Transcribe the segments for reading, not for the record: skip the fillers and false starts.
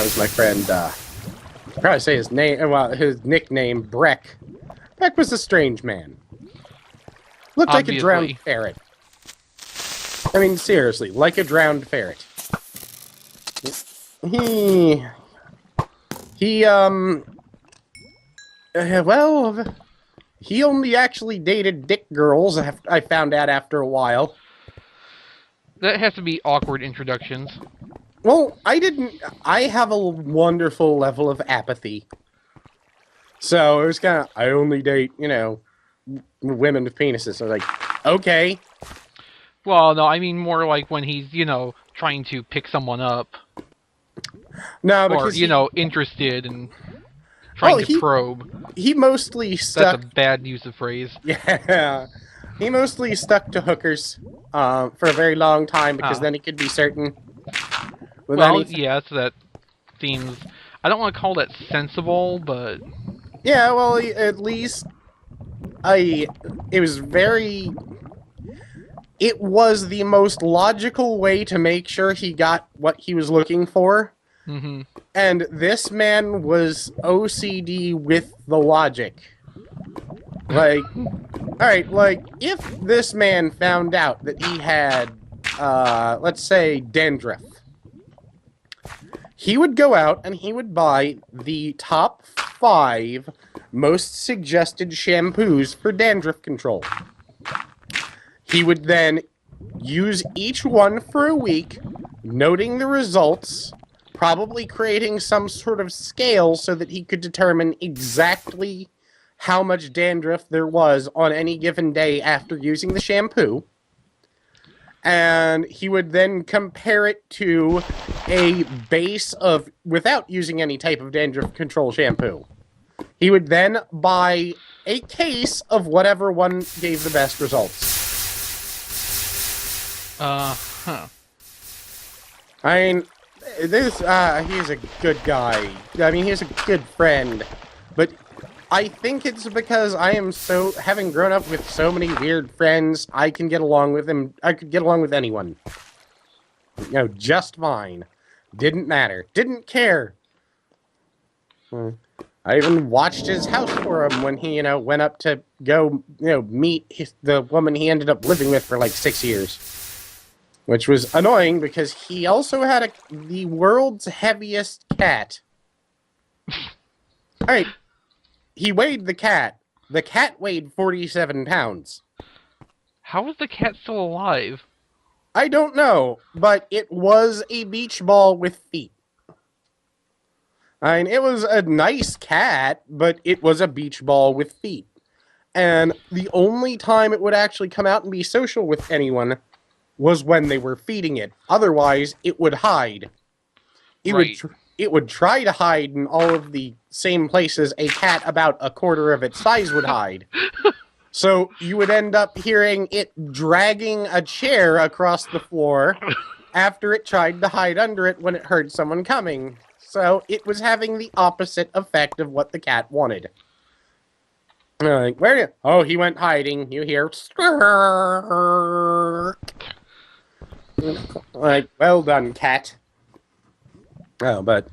was my friend, I'd probably say his name, well, his nickname, Breck. Breck was a strange man. Looked like a drowned ferret. I mean, seriously, like a drowned ferret. Well, he only actually dated dick girls, I found out after a while. That has to be awkward introductions. Well, I have a wonderful level of apathy. So it was kind of, I only date, women with penises. So I was like, okay. Well, no, I mean more like when he's, trying to pick someone up. No, because or, interested and trying to probe. He mostly stuck... That's a bad use of phrase. Yeah. He mostly stuck to hookers for a very long time because then he could be certain. Well, yes, that seems... I don't want to call that sensible, but... Yeah, well, at least... It was very... It was the most logical way to make sure he got what he was looking for. Mm-hmm. And this man was OCD with the logic. Like, alright, like, if this man found out that he had, let's say, dandruff, he would go out and he would buy the top 5 most suggested shampoos for dandruff control. He would then use each one for a week, noting the results, probably creating some sort of scale so that he could determine exactly how much dandruff there was on any given day after using the shampoo. And he would then compare it to a base of, without using any type of dandruff control shampoo. He would then buy a case of whatever one gave the best results. Huh. I mean, he's a good guy. I mean, he's a good friend. But I think it's because I am having grown up with so many weird friends, I can get along with him. I could get along with anyone. Just fine. Didn't matter. Didn't care. I even watched his house for him when he, went up to go, meet the woman he ended up living with for like 6 years. Which was annoying because he also had the world's heaviest cat. Alright. He weighed the cat. The cat weighed 47 pounds. How is the cat still alive? I don't know, but it was a beach ball with feet. I mean, it was a nice cat, but it was a beach ball with feet. And the only time it would actually come out and be social with anyone was when they were feeding it. Otherwise, it would hide. It would try to hide in all of the same places a cat about a quarter of its size would hide. So you would end up hearing it dragging a chair across the floor after it tried to hide under it when it heard someone coming. So it was having the opposite effect of what the cat wanted. Like, where are you? Oh, he went hiding. You hear... Like, well done, cat. Oh, but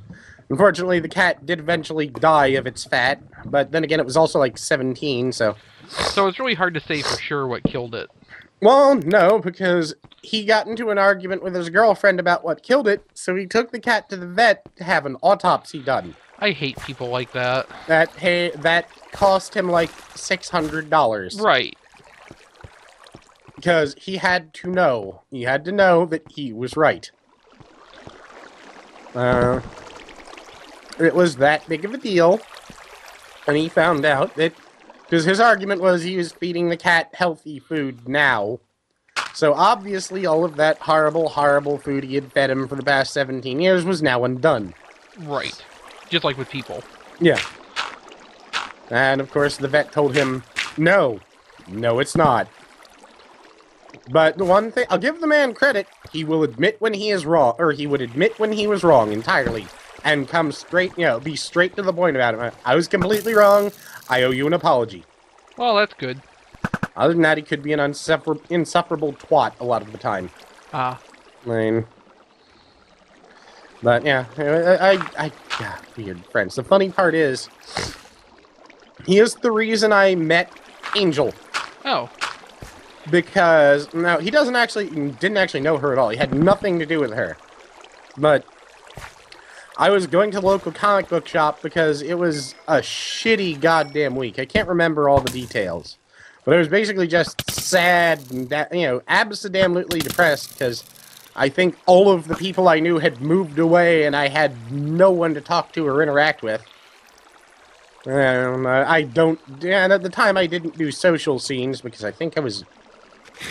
unfortunately the cat did eventually die of its fat, but then again it was also like 17, so... So it's really hard to say for sure what killed it. Well, no, because he got into an argument with his girlfriend about what killed it, so he took the cat to the vet to have an autopsy done. I hate people like that. That cost him like $600. Right. Because he had to know. He had to know that he was right. It was that big of a deal. And he found out that... Because his argument was he was feeding the cat healthy food now. So obviously all of that horrible, horrible food he had fed him for the past 17 years was now undone. Right. Just like with people. Yeah. And of course the vet told him, no. No, it's not. But the one thing, I'll give the man credit, he will admit when he is wrong, or he would admit when he was wrong entirely, and come straight, be straight to the point about it. I was completely wrong, I owe you an apology. Well, that's good. Other than that, he could be an insufferable twat a lot of the time. Ah. I mean, But yeah, yeah, weird friends. The funny part is, he is the reason I met Angel. Oh. Because, no, he didn't actually know her at all. He had nothing to do with her. But I was going to the local comic book shop because it was a shitty goddamn week. I can't remember all the details. But it was basically just sad and, absolutely depressed because I think all of the people I knew had moved away and I had no one to talk to or interact with. And at the time I didn't do social scenes because I think I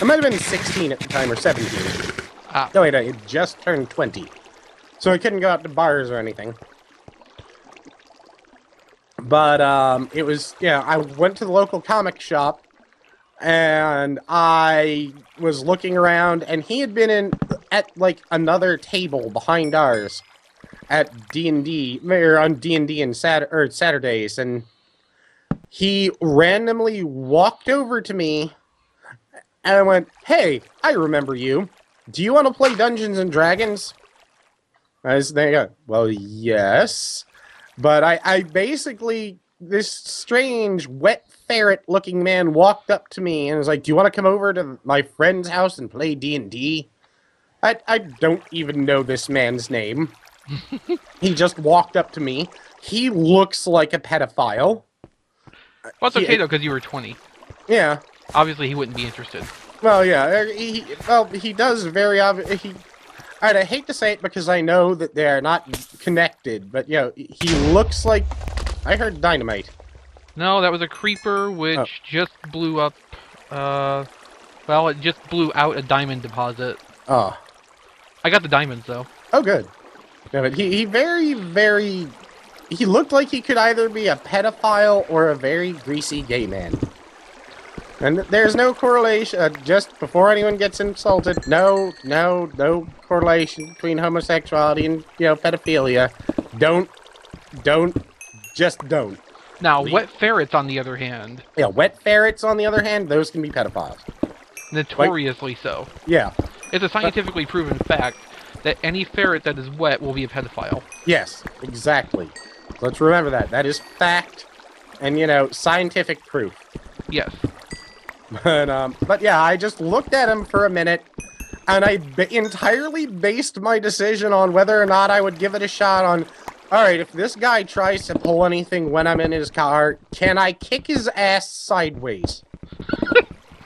might have been 16 at the time, or 17. No, wait, I had just turned 20. So I couldn't go out to bars or anything. But, it was, I went to the local comic shop, and I was looking around, and he had been at, like, another table behind ours at D&D, or on D&D and Saturdays, and he randomly walked over to me, and I went, "Hey, I remember you. Do you want to play Dungeons and Dragons?" I was there. Well, yes. But I basically, this strange, wet ferret-looking man walked up to me and was like, "Do you want to come over to my friend's house and play D&D?" I don't even know this man's name. He just walked up to me. He looks like a pedophile. Well, it's okay, though, because you were 20. Yeah. Obviously, he wouldn't be interested. Well, yeah, he does very obviously. I hate to say it because I know that they're not connected, but he looks like. I heard dynamite. No, that was a creeper which just blew up. Well, it just blew out a diamond deposit. Oh. I got the diamonds though. Oh, good. No, but he looked like he could either be a pedophile or a very greasy gay man. And there's no correlation, just before anyone gets insulted, no correlation between homosexuality and, pedophilia. Just don't. Now, wet ferrets, on the other hand. Yeah, wet ferrets, on the other hand, those can be pedophiles. Notoriously so. Yeah. It's a scientifically proven fact that any ferret that is wet will be a pedophile. Yes, exactly. Let's remember that. That is fact and, scientific proof. Yes. But yeah, I just looked at him for a minute, and I entirely based my decision on whether or not I would give it a shot on, alright, if this guy tries to pull anything when I'm in his car, can I kick his ass sideways?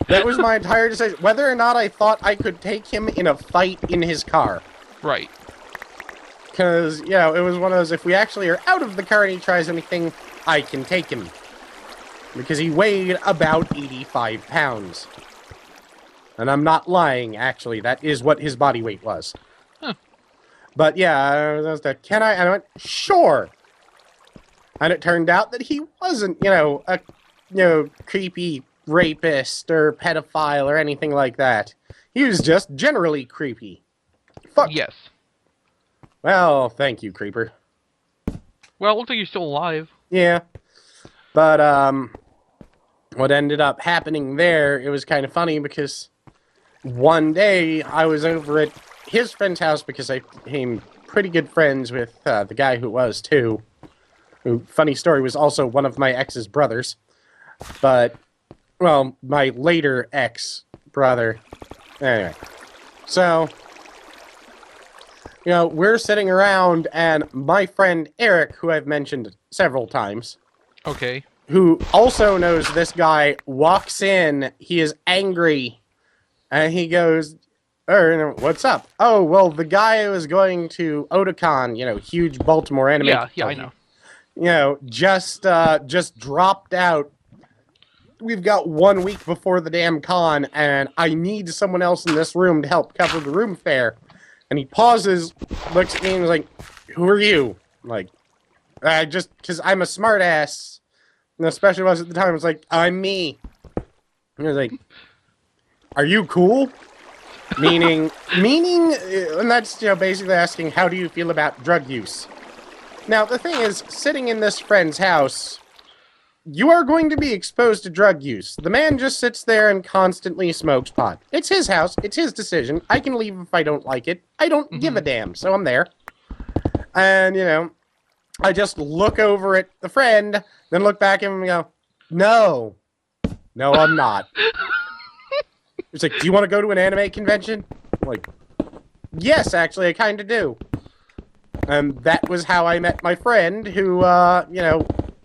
That was my entire decision. Whether or not I thought I could take him in a fight in his car. Right. Because, it was one of those, if we actually are out of the car and he tries anything, I can take him. Because he weighed about 85 pounds. And I'm not lying, actually. That is what his body weight was. Huh. But yeah, I was like, can I? And I went, sure. And it turned out that he wasn't, a creepy rapist or pedophile or anything like that. He was just generally creepy. Fuck. Yes. Well, thank you, creeper. Well, it looks like you're still alive. Yeah. But, what ended up happening there, it was kind of funny because one day I was over at his friend's house because I became pretty good friends with the guy who was too. Who, funny story, was also one of my ex's brothers. But, well, my later ex-brother. Anyway. So, we're sitting around and my friend Eric, who I've mentioned several times. Okay. Who also knows this guy, walks in, he is angry, and he goes, what's up? Oh, well, the guy who was going to Otakon, huge Baltimore anime. Yeah, I know. Just dropped out. We've got 1 week before the damn con, and I need someone else in this room to help cover the room fare. And he pauses, looks at me, and is like, "Who are you?" I'm like, because I'm a smartass. And especially was at the time, I was like, "I'm me." And I was like, "Are you cool?" Meaning, and that's, basically asking, how do you feel about drug use? Now, the thing is, sitting in this friend's house, you are going to be exposed to drug use. The man just sits there and constantly smokes pot. It's his house. It's his decision. I can leave if I don't like it. I don't give a damn, so I'm there. And, I just look over at the friend, then look back at him and go, no, I'm not. He's like, do you want to go to an anime convention? I'm like, yes, actually, I kind of do. And that was how I met my friend, who,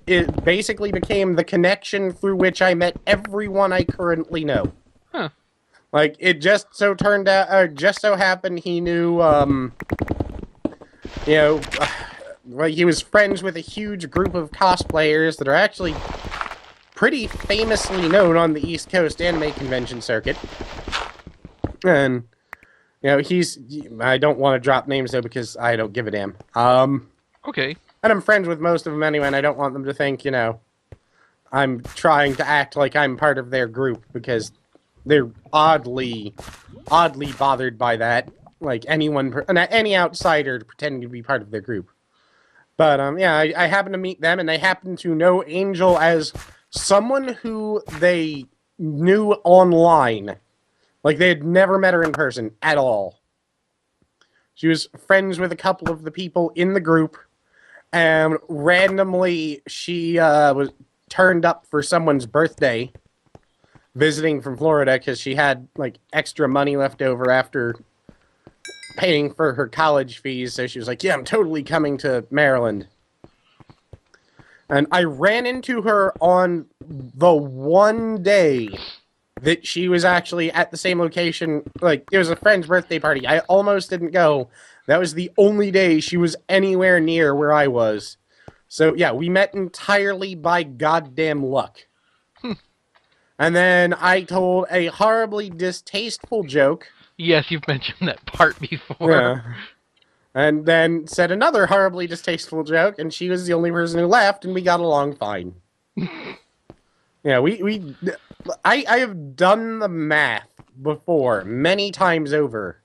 it basically became the connection through which I met everyone I currently know. Huh. Like, it just so turned out, or just so happened he knew, well, he was friends with a huge group of cosplayers that are actually pretty famously known on the East Coast anime convention circuit. And, I don't want to drop names, though, because I don't give a damn. Okay. And I'm friends with most of them anyway, and I don't want them to think, I'm trying to act like I'm part of their group, because they're oddly bothered by that. Like, any outsider pretending to be part of their group. But, I happened to meet them, and they happened to know Angel as someone who they knew online. Like, they had never met her in person at all. She was friends with a couple of the people in the group, and randomly she was turned up for someone's birthday, visiting from Florida, because she had, like, extra money left over after paying for her college fees, so she was like, yeah, I'm totally coming to Maryland. And I ran into her on the one day that she was actually at the same location. Like, it was a friend's birthday party. I almost didn't go. That was the only day she was anywhere near where I was. So, yeah, we met entirely by goddamn luck. And then I told a horribly distasteful joke. Yes, you've mentioned that part before. Yeah. And then said another horribly distasteful joke, and she was the only person who laughed, and we got along fine. Yeah, I have done the math before, many times over.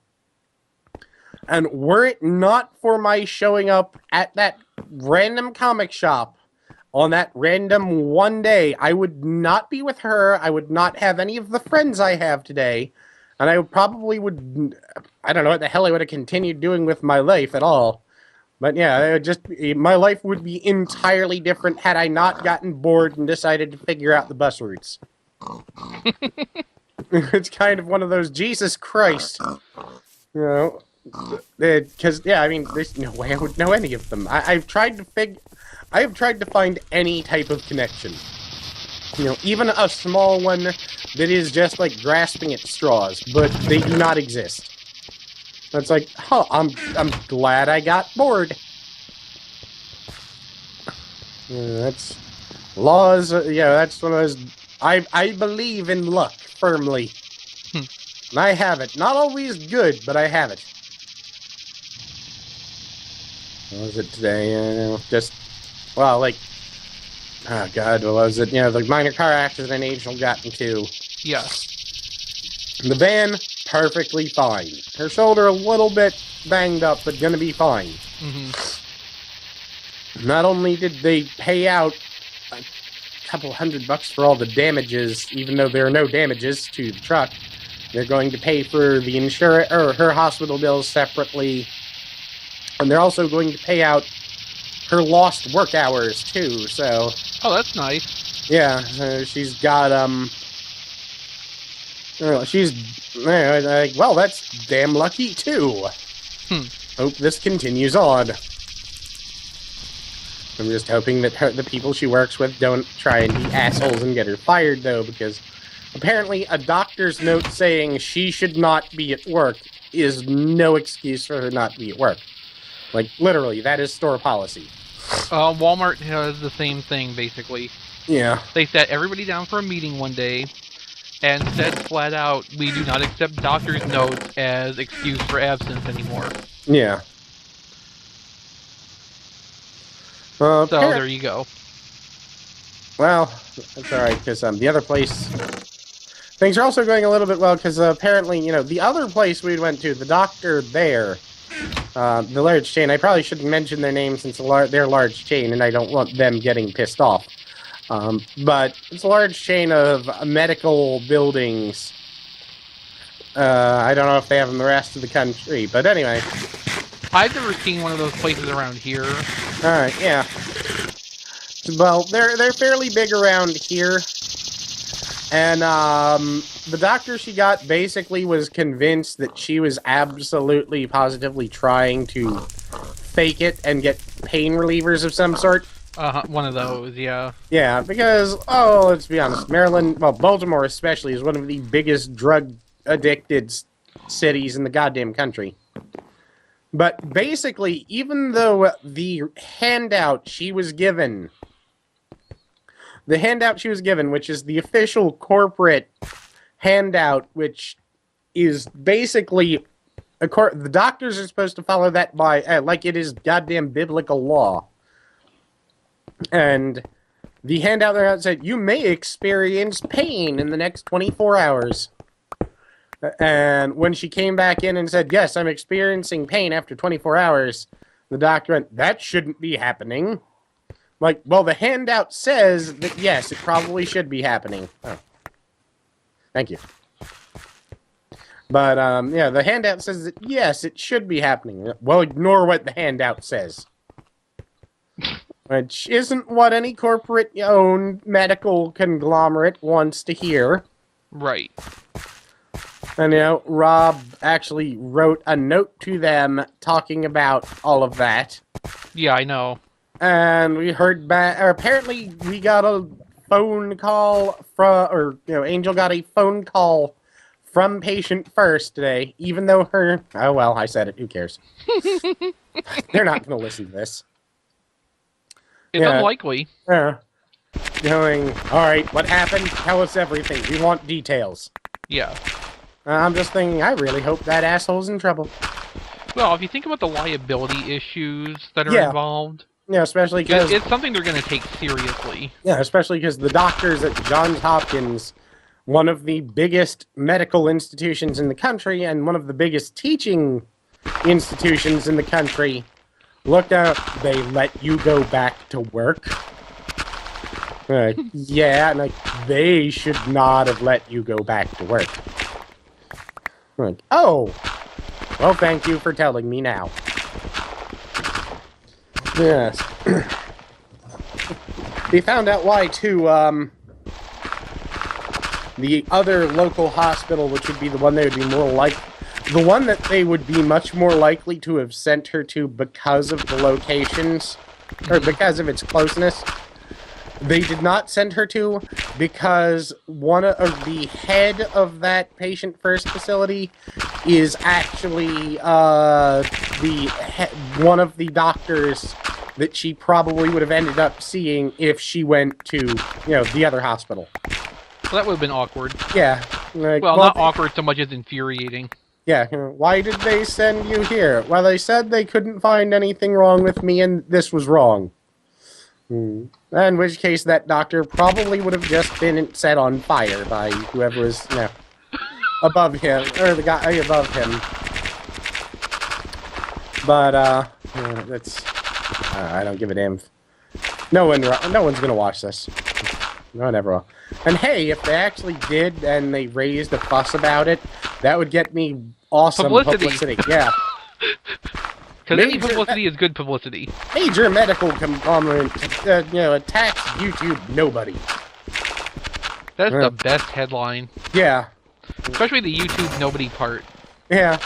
And were it not for my showing up at that random comic shop on that random one day, I would not be with her, I would not have any of the friends I have today, and I probably would, I don't know what the hell I would have continued doing with my life at all. But yeah, my life would be entirely different had I not gotten bored and decided to figure out the bus routes. It's kind of one of those, Jesus Christ. Because, there's no way I would know any of them. I've tried to find any type of connection. Even a small one that is just like grasping at straws, but they do not exist. It's like, I'm glad I got bored. That's laws. That's one of those. I believe in luck firmly, and I have it. Not always good, but I have it. What was it today? Oh God, what was it? The minor car accident Angel got into. Yeah. The van, perfectly fine. Her shoulder a little bit banged up, but gonna be fine. Mm-hmm. Not only did they pay out a couple $100 for all the damages, even though there are no damages to the truck, they're going to pay for the insurance or her hospital bills separately, and they're also going to pay out her lost work hours too. So. Oh, that's nice. Yeah, she's got well, that's damn lucky, too. Hope this continues on. I'm just hoping that the people she works with don't try and be assholes and get her fired, though, because apparently a doctor's note saying she should not be at work is no excuse for her not to be at work. Like, literally, that is store policy. Walmart has the same thing, basically. Yeah. They sat everybody down for a meeting one day and said flat out, we do not accept doctor's notes as excuse for absence anymore. Yeah. So there you go. Well, that's alright, because the other place... Things are also going a little bit well, because apparently, the other place we went to, the doctor there, the large chain, I probably shouldn't mention their name since they're a large chain, and I don't want them getting pissed off. But it's a large chain of medical buildings. I don't know if they have in the rest of the country, but anyway. I've never seen one of those places around here. Alright, yeah. Well, they're fairly big around here. And, the doctor she got basically was convinced that she was absolutely, positively trying to fake it and get pain relievers of some sort. One of those, yeah. Yeah, because, oh, let's be honest, Maryland, well, Baltimore especially, is one of the biggest drug-addicted cities in the goddamn country. But basically, even though the handout she was given, which is the official corporate handout, which is basically, the doctors are supposed to follow that by, like it is goddamn biblical law. And the handout there said, you may experience pain in the next 24 hours. And when she came back in and said, yes, I'm experiencing pain after 24 hours, the doctor went, that shouldn't be happening. Like, well, the handout says that, yes, it probably should be happening. Oh. Thank you. But, yeah, the handout says that, yes, it should be happening. Well, ignore what the handout says. Which isn't what any corporate-owned medical conglomerate wants to hear. Right. And, you know, Rob actually wrote a note to them talking about all of that. Yeah, I know. And we heard back, or apparently we got a phone call from, or, you know, Angel got a phone call from patient first today, even though her, oh well, I said it, who cares? They're not going to listen to this. It's unlikely. Going, alright, what happened? Tell us everything. We want details. Yeah. I'm just thinking, I really hope that asshole's in trouble. Well, if you think about the liability issues that are involved... Yeah, especially because... It's something they're going to take seriously. Yeah, especially because the doctors at Johns Hopkins, one of the biggest medical institutions in the country and one of the biggest teaching institutions in the country, looked out, they let you go back to work. Yeah, and like, they should not have let you go back to work. Like, oh, well, thank you for telling me now. Yes. They found out why, too, the other local hospital, which would be the one they would be more like, the one that they would be much more likely to have sent her to because of the locations, or because of its closeness, they did not send her to because one of the head of that patient first facility is actually one of the doctors that she probably would have ended up seeing if she went to, you know, the other hospital. Well, that would have been awkward. Yeah. Like, well, not awkward so much as infuriating. Yeah. Why did they send you here? Well, they said they couldn't find anything wrong with me and this was wrong. In which case, that doctor probably would have just been set on fire by whoever was, you know, above him, or the guy above him. But, that's, I don't give a damn. No one's gonna watch this. No one ever will. And hey, if they actually did and they raised a fuss about it, that would get me awesome publicity. Yeah. Because any publicity is good publicity. Major medical conglomerate, you know, attacks YouTube nobody. That's the best headline. Yeah. Especially the YouTube nobody part. Yeah.